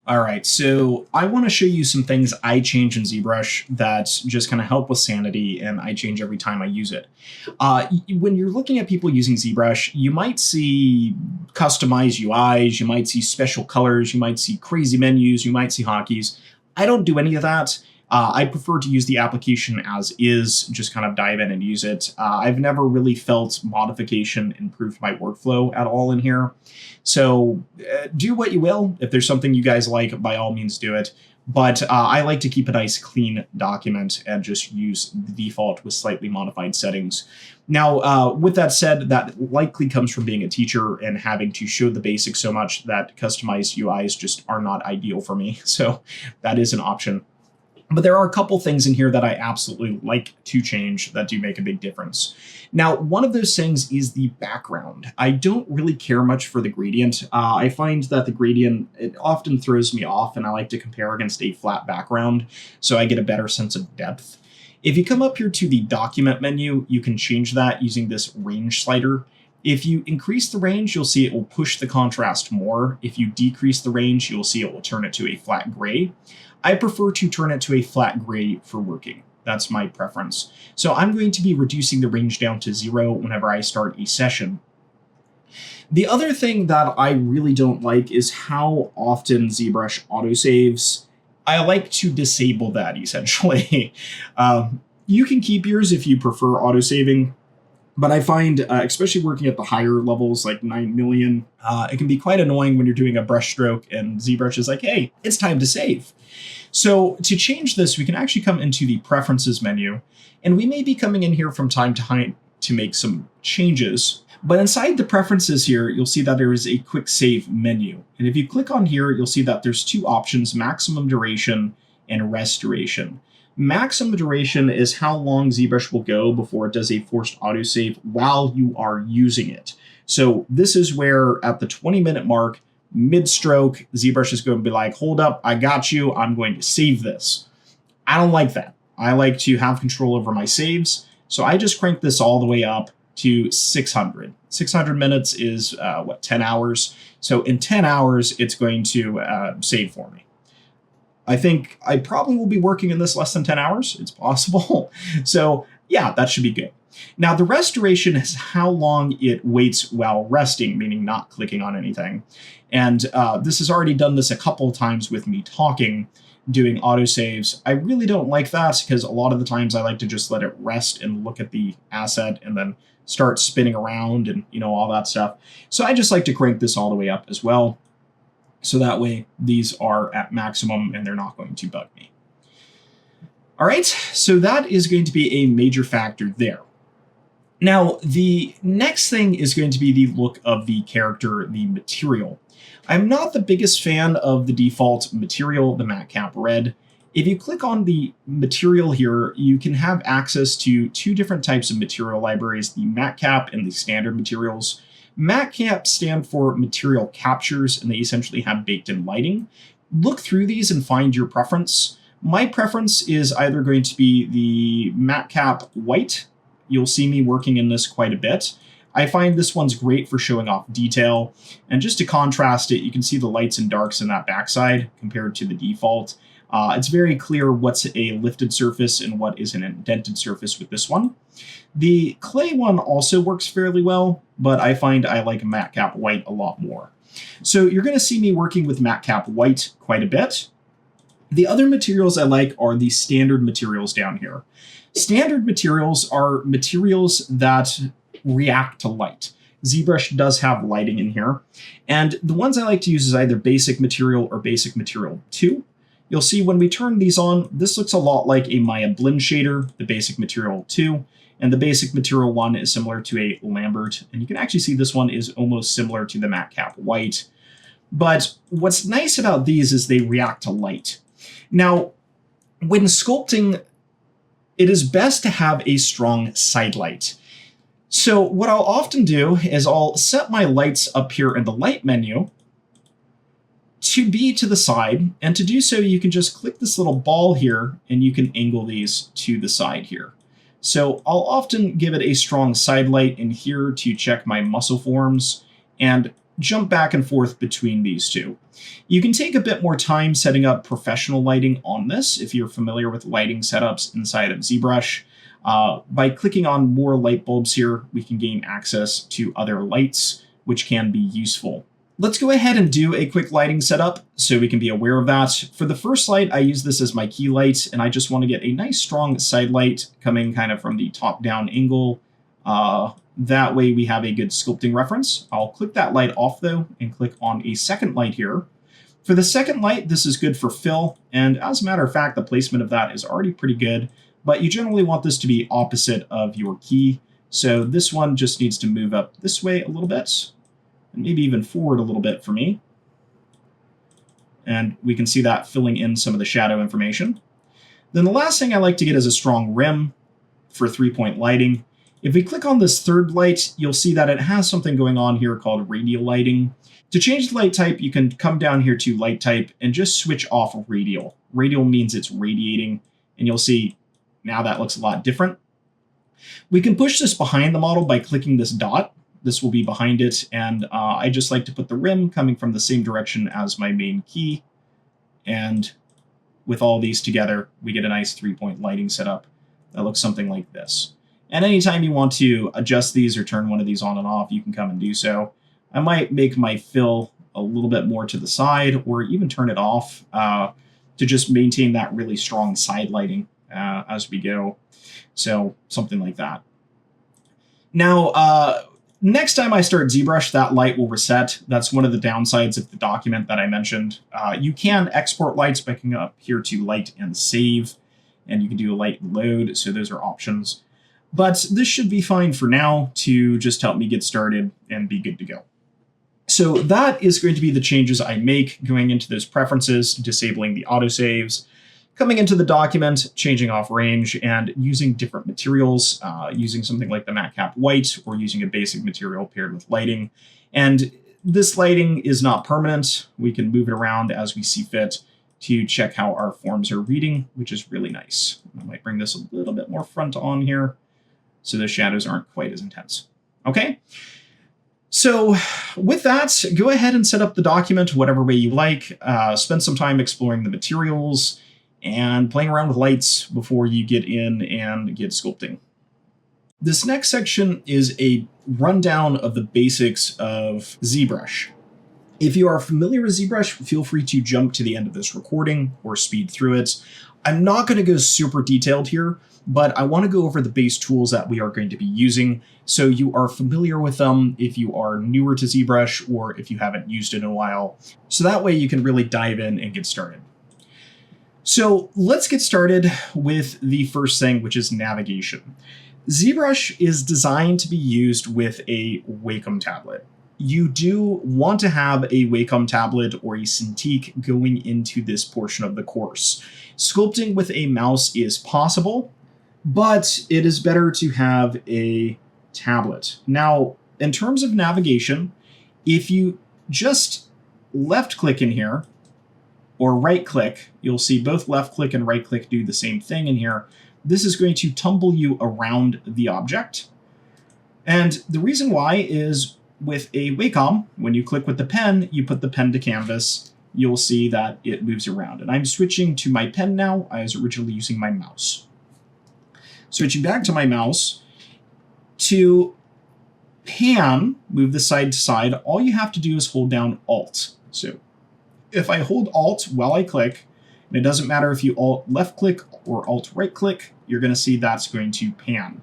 All right, so I want to show you some things I change in ZBrush that just kind of help with sanity, and I change every time I use it. When you're looking at people using ZBrush, you might see customized UIs, you might see special colors, you might see crazy menus, you might see hotkeys. I don't do any of that. I prefer to use the application as is, just kind of dive in and use it. I've never really felt modification improved my workflow at all in here. So do what you will. If there's something you guys like, by all means do it. But I like to keep a nice clean document and just use the default with slightly modified settings. Now, with that said, that likely comes from being a teacher and having to show the basics so much that customized UIs just are not ideal for me. So that is an option. But there are a couple things in here that I absolutely like to change that do make a big difference. Now, one of those things is the background. I don't really care much for the gradient. I find that the gradient, it often throws me off, and I like to compare against a flat background so I get a better sense of depth. If you come up here to the document menu, you can change that using this range slider. If you increase the range, you'll see it will push the contrast more. If you decrease the range, you'll see it will turn it to a flat gray. I prefer to turn it to a flat gray for working. That's my preference. So I'm going to be reducing the range down to 0 whenever I start a session. The other thing that I really don't like is how often ZBrush autosaves. I like to disable that, essentially. You can keep yours if you prefer autosaving. But I find, especially working at the higher levels, like 9 million, it can be quite annoying when you're doing a brush stroke and ZBrush is like, hey, it's time to save. So to change this, we can actually come into the Preferences menu, and we may be coming in here from time to time to make some changes. But inside the Preferences here, you'll see that there is a Quick Save menu. And if you click on here, you'll see that there's two options, Maximum Duration and Restoration. Maximum duration is how long ZBrush will go before it does a forced autosave while you are using it. So this is where at the 20-minute mark, mid-stroke, ZBrush is going to be like, hold up, I got you, I'm going to save this. I don't like that. I like to have control over my saves, so I just crank this all the way up to 600. 600 minutes is, 10 hours? So in 10 hours, it's going to save for me. I think I probably will be working in this less than 10 hours. It's possible. So yeah, that should be good. Now the restoration is how long it waits while resting, meaning not clicking on anything. And this has already done this a couple of times with me talking, doing autosaves. I really don't like that because a lot of the times I like to just let it rest and look at the asset and then start spinning around and all that stuff. So I just like to crank this all the way up as well. So that way these are at maximum and they're not going to bug me. All right, so that is going to be a major factor there. Now, the next thing is going to be the look of the character, the material. I'm not the biggest fan of the default material, the matte cap red. If you click on the material here, you can have access to two different types of material libraries, the matte cap and the standard materials. Matte caps stand for material captures, and they essentially have baked-in lighting. Look through these and find your preference. My preference is either going to be the matte cap white. You'll see me working in this quite a bit. I find this one's great for showing off detail. And just to contrast it, you can see the lights and darks in that backside compared to the default. It's very clear what's a lifted surface and what is an indented surface with this one. The clay one also works fairly well, but I find I like matte cap white a lot more. So you're going to see me working with matte cap white quite a bit. The other materials I like are the standard materials down here. Standard materials are materials that react to light. ZBrush does have lighting in here. And the ones I like to use is either basic material or basic material 2. You'll see when we turn these on, this looks a lot like a Maya blend shader, the basic material 2. And the basic material 1 is similar to a Lambert. And you can actually see this one is almost similar to the matte cap white. But what's nice about these is they react to light. Now, when sculpting, it is best to have a strong side light. So what I'll often do is I'll set my lights up here in the light menu to be to the side. And to do so, you can just click this little ball here and you can angle these to the side here. So I'll often give it a strong side light in here to check my muscle forms. And jump back and forth between these two. You can take a bit more time setting up professional lighting on this if you're familiar with lighting setups inside of ZBrush. By clicking on more light bulbs here, we can gain access to other lights, which can be useful. Let's go ahead and do a quick lighting setup so we can be aware of that. For the first light, I use this as my key light, and I just want to get a nice strong side light coming kind of from the top-down angle. That way we have a good sculpting reference. I'll click that light off though and click on a second light here. For the second light, this is good for fill, and as a matter of fact, the placement of that is already pretty good, but you generally want this to be opposite of your key. So this one just needs to move up this way a little bit, and maybe even forward a little bit for me. And we can see that filling in some of the shadow information. Then the last thing I like to get is a strong rim for 3-point lighting. If we click on this third light, you'll see that it has something going on here called radial lighting. To change the light type, you can come down here to light type and just switch off radial. Radial means it's radiating, and you'll see now that looks a lot different. We can push this behind the model by clicking this dot. This will be behind it, and I just like to put the rim coming from the same direction as my main key. And with all these together, we get a nice 3-point lighting setup that looks something like this. And anytime you want to adjust these or turn one of these on and off, you can come and do so. I might make my fill a little bit more to the side or even turn it off to just maintain that really strong side lighting as we go. So something like that. Now, next time I start ZBrush, that light will reset. That's one of the downsides of the document that I mentioned. You can export lights by clicking up here to light and save, and you can do a light load. So those are options. But this should be fine for now to just help me get started and be good to go. So that is going to be the changes I make going into those preferences, disabling the autosaves, coming into the document, changing off range, and using different materials, using something like the matte cap white or using a basic material paired with lighting. And this lighting is not permanent. We can move it around as we see fit to check how our forms are reading, which is really nice. I might bring this a little bit more front on here so the shadows aren't quite as intense. Okay, so with that, go ahead and set up the document whatever way you like. Spend some time exploring the materials and playing around with lights before you get in and get sculpting. This next section is a rundown of the basics of ZBrush. If you are familiar with ZBrush, feel free to jump to the end of this recording or speed through it. I'm not going to go super detailed here, but I want to go over the base tools that we are going to be using so you are familiar with them if you are newer to ZBrush or if you haven't used it in a while. So that way you can really dive in and get started. So let's get started with the first thing, which is navigation. ZBrush is designed to be used with a Wacom tablet. You do want to have a Wacom tablet or a Cintiq going into this portion of the course. Sculpting with a mouse is possible, but it is better to have a tablet. Now, in terms of navigation, if you just left click in here or right click, you'll see both left click and right click do the same thing in here. This is going to tumble you around the object. And the reason why is with a Wacom, when you click with the pen, you put the pen to canvas, you'll see that it moves around. And I'm switching to my pen now. I was originally using my mouse. Switching back to my mouse, to pan, move the side to side, all you have to do is hold down Alt. So if I hold Alt while I click, and it doesn't matter if you Alt left click or Alt right click, you're going to see that's going to pan.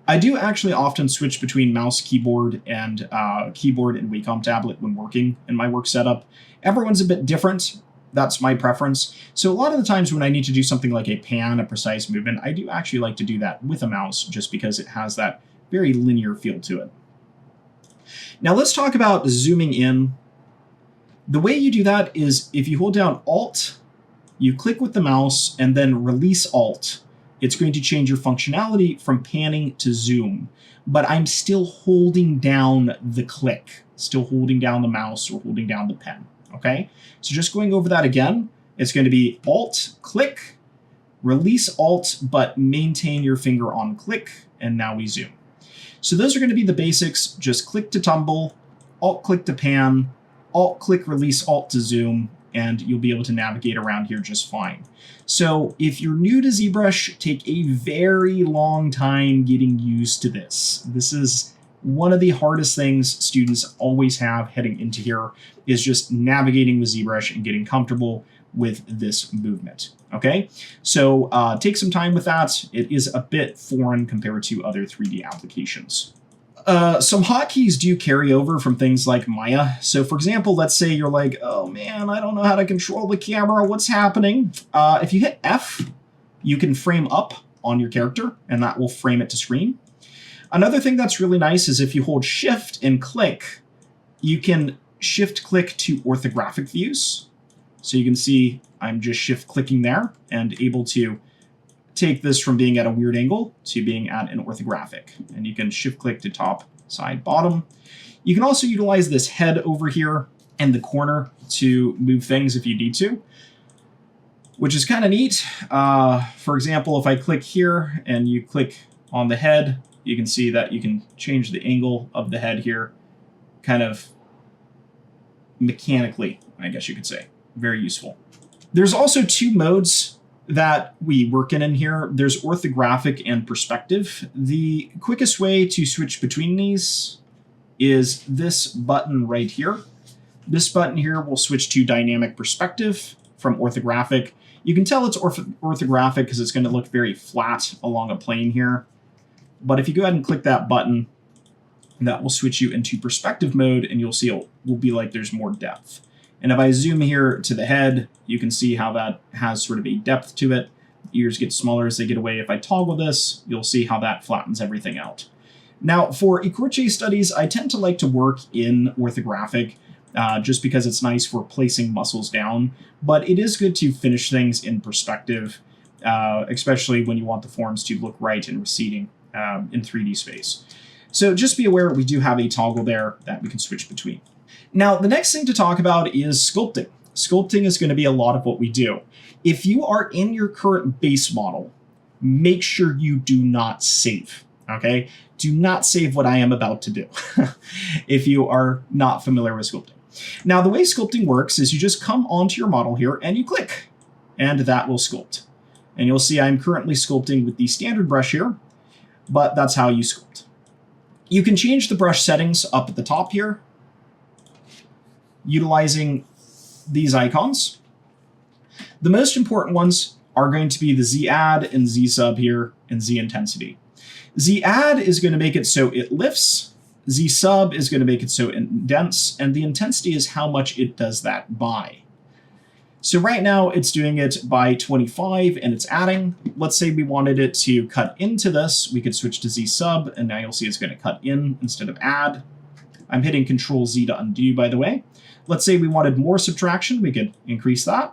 I do actually often switch between mouse, keyboard, and Wacom tablet when working in my work setup. Everyone's a bit different. That's my preference. So a lot of the times when I need to do something like a pan, a precise movement, I do actually like to do that with a mouse just because it has that very linear feel to it. Now let's talk about zooming in. The way you do that is if you hold down Alt, you click with the mouse and then release Alt. It's going to change your functionality from panning to zoom, but I'm still holding down the click, still holding down the mouse or holding down the pen, okay? So just going over that again, it's going to be Alt, click, release Alt, but maintain your finger on click, and now we zoom. So those are going to be the basics. Just click to tumble, Alt-click to pan, Alt-click release Alt to zoom, and you'll be able to navigate around here just fine. So if you're new to ZBrush, take a very long time getting used to this. This is one of the hardest things students always have heading into here, is just navigating with ZBrush and getting comfortable with this movement. Okay, so take some time with that. It is a bit foreign compared to other 3D applications. Some hotkeys do carry over from things like Maya. So for example, let's say you're like, oh man, I don't know how to control the camera. What's happening? If you hit F, you can frame up on your character, and that will frame it to screen. Another thing that's really nice is if you hold Shift and click, you can shift click to orthographic views. So you can see I'm just shift clicking there and able to take this from being at a weird angle to being at an orthographic. And you can shift click to top, side, bottom. You can also utilize this head over here and the corner to move things if you need to, which is kind of neat. For example, if I click here and you click on the head, you can see that you can change the angle of the head here kind of mechanically, I guess you could say. Very useful. There's also two modes that we work in here. There's orthographic and perspective. The quickest way to switch between these is this button right here. This button here will switch to dynamic perspective from orthographic. You can tell it's orthographic because it's going to look very flat along a plane here. But if you go ahead and click that button, that will switch you into perspective mode, and you'll see it will be like there's more depth. And if I zoom here to the head, you can see how that has sort of a depth to it. Ears get smaller as they get away. If I toggle this, you'll see how that flattens everything out. Now, for eCrochet studies, I tend to like to work in orthographic just because it's nice for placing muscles down. But it is good to finish things in perspective, especially when you want the forms to look right and receding in 3D space. So just be aware we do have a toggle there that we can switch between. Now, the next thing to talk about is sculpting. Sculpting is going to be a lot of what we do. If you are in your current base model, make sure you do not save, okay? Do not save what I am about to do if you are not familiar with sculpting. Now, the way sculpting works is you just come onto your model here and you click, and that will sculpt. And you'll see I'm currently sculpting with the standard brush here, but that's how you sculpt. You can change the brush settings up at the top here, utilizing these icons. The most important ones are going to be the Z add and Z sub here and Z intensity. Z add is going to make it so it lifts. Z sub is going to make it so it indents, and the intensity is how much it does that by. So right now it's doing it by 25 and it's adding. Let's say we wanted it to cut into this. We could switch to Z sub, and now you'll see it's going to cut in instead of add. I'm hitting Control Z to undo, by the way. Let's say we wanted more subtraction. We could increase that.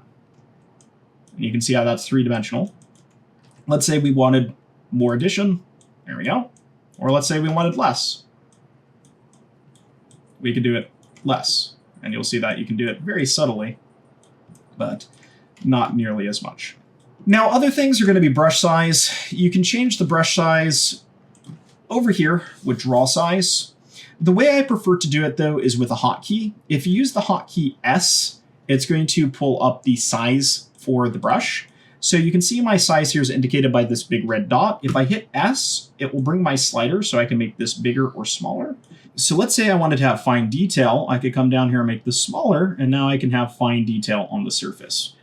And you can see how that's three-dimensional. Let's say we wanted more addition. There we go. Or let's say we wanted less. We could do it less. And you'll see that you can do it very subtly, but not nearly as much. Now, other things are going to be brush size. You can change the brush size over here with draw size. The way I prefer to do it, though, is with a hotkey. If you use the hotkey S, it's going to pull up the size for the brush. So you can see my size here is indicated by this big red dot. If I hit S, it will bring my slider so I can make this bigger or smaller. So let's say I wanted to have fine detail. I could come down here and make this smaller, and now I can have fine detail on the surface.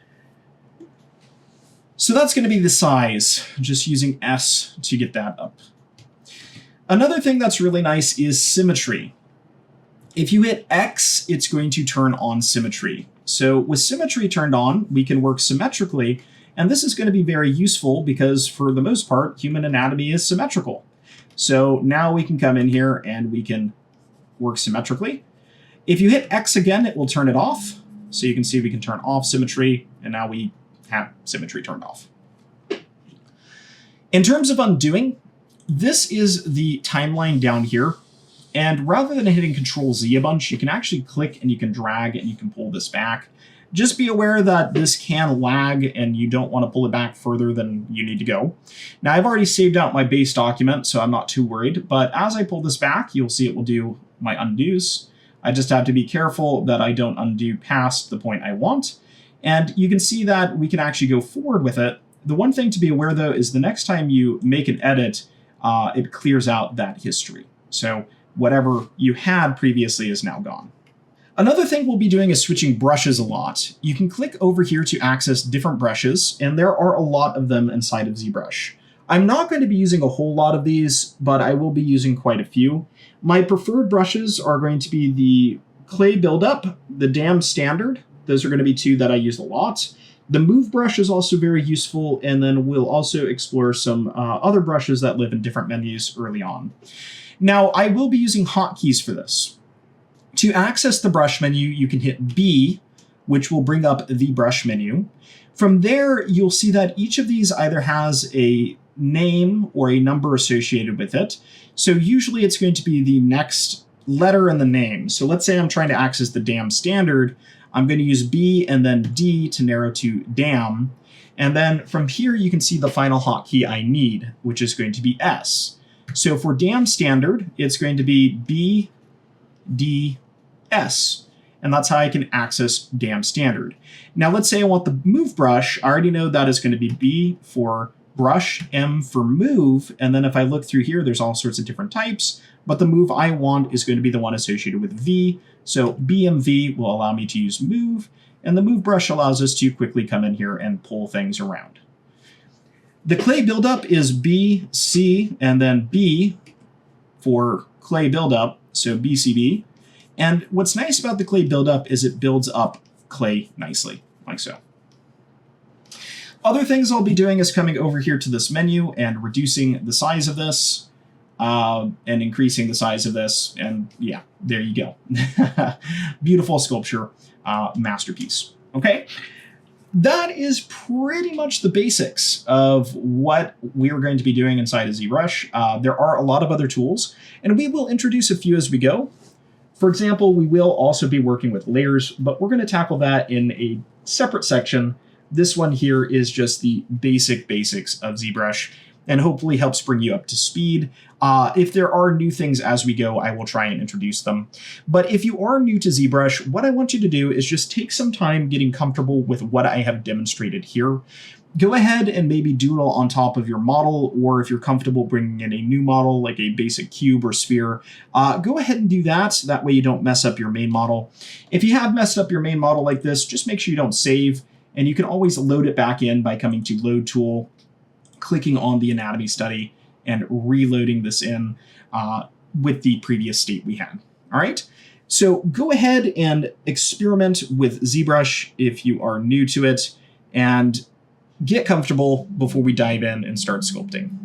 So that's going to be the size, just using S to get that up. Another thing that's really nice is symmetry. If you hit X, it's going to turn on symmetry. So with symmetry turned on, we can work symmetrically, and this is going to be very useful because for the most part, human anatomy is symmetrical. So now we can come in here and we can work symmetrically. If you hit X again, it will turn it off. So you can see we can turn off symmetry, and now we have symmetry turned off. In terms of undoing, this is the timeline down here. And rather than hitting Control Z a bunch, you can actually click and you can drag and you can pull this back. Just be aware that this can lag and you don't want to pull it back further than you need to go. Now, I've already saved out my base document, so I'm not too worried. But as I pull this back, you'll see it will do my undos. I just have to be careful that I don't undo past the point I want. And you can see that we can actually go forward with it. The one thing to be aware, though, is the next time you make an edit, it clears out that history. So whatever you had previously is now gone. Another thing we'll be doing is switching brushes a lot. You can click over here to access different brushes, and there are a lot of them inside of ZBrush. I'm not going to be using a whole lot of these, but I will be using quite a few. My preferred brushes are going to be the Clay Buildup, the Dam Standard. Those are going to be two that I use a lot. The Move brush is also very useful, and then we'll also explore some other brushes that live in different menus early on. Now, I will be using hotkeys for this. To access the brush menu, you can hit B, which will bring up the brush menu. From there, you'll see that each of these either has a name or a number associated with it. So usually it's going to be the next letter in the name. So let's say I'm trying to access the Dam Standard. I'm going to use B and then D to narrow to Dam. And then from here, you can see the final hotkey I need, which is going to be S. So for Dam Standard, it's going to be B, D, S. And that's how I can access Dam Standard. Now let's say I want the Move brush. I already know that is going to be B for brush, M for move. And then if I look through here, there's all sorts of different types. But the move I want is going to be the one associated with V. So BMV will allow me to use move, and the Move brush allows us to quickly come in here and pull things around. The Clay Buildup is B, C, and then B for Clay Buildup, so BCB. And what's nice about the Clay Buildup is it builds up clay nicely, like so. Other things I'll be doing is coming over here to this menu and reducing the size of this, and increasing the size of this, and yeah, there you go. Beautiful sculpture, masterpiece. Okay, that is pretty much the basics of what we're going to be doing inside of ZBrush. There are a lot of other tools, and we will introduce a few as we go. For example, we will also be working with layers, but we're going to tackle that in a separate section. This one here is just the basics of ZBrush, and hopefully helps bring you up to speed. If there are new things as we go, I will try and introduce them. But if you are new to ZBrush, what I want you to do is just take some time getting comfortable with what I have demonstrated here. Go ahead and maybe doodle on top of your model, or if you're comfortable bringing in a new model like a basic cube or sphere, go ahead and do that. That way you don't mess up your main model. If you have messed up your main model like this, just make sure you don't save, and you can always load it back in by coming to Load Tool, clicking on the anatomy study, and reloading this in with the previous state we had. All right, so go ahead and experiment with ZBrush if you are new to it, and get comfortable before we dive in and start sculpting.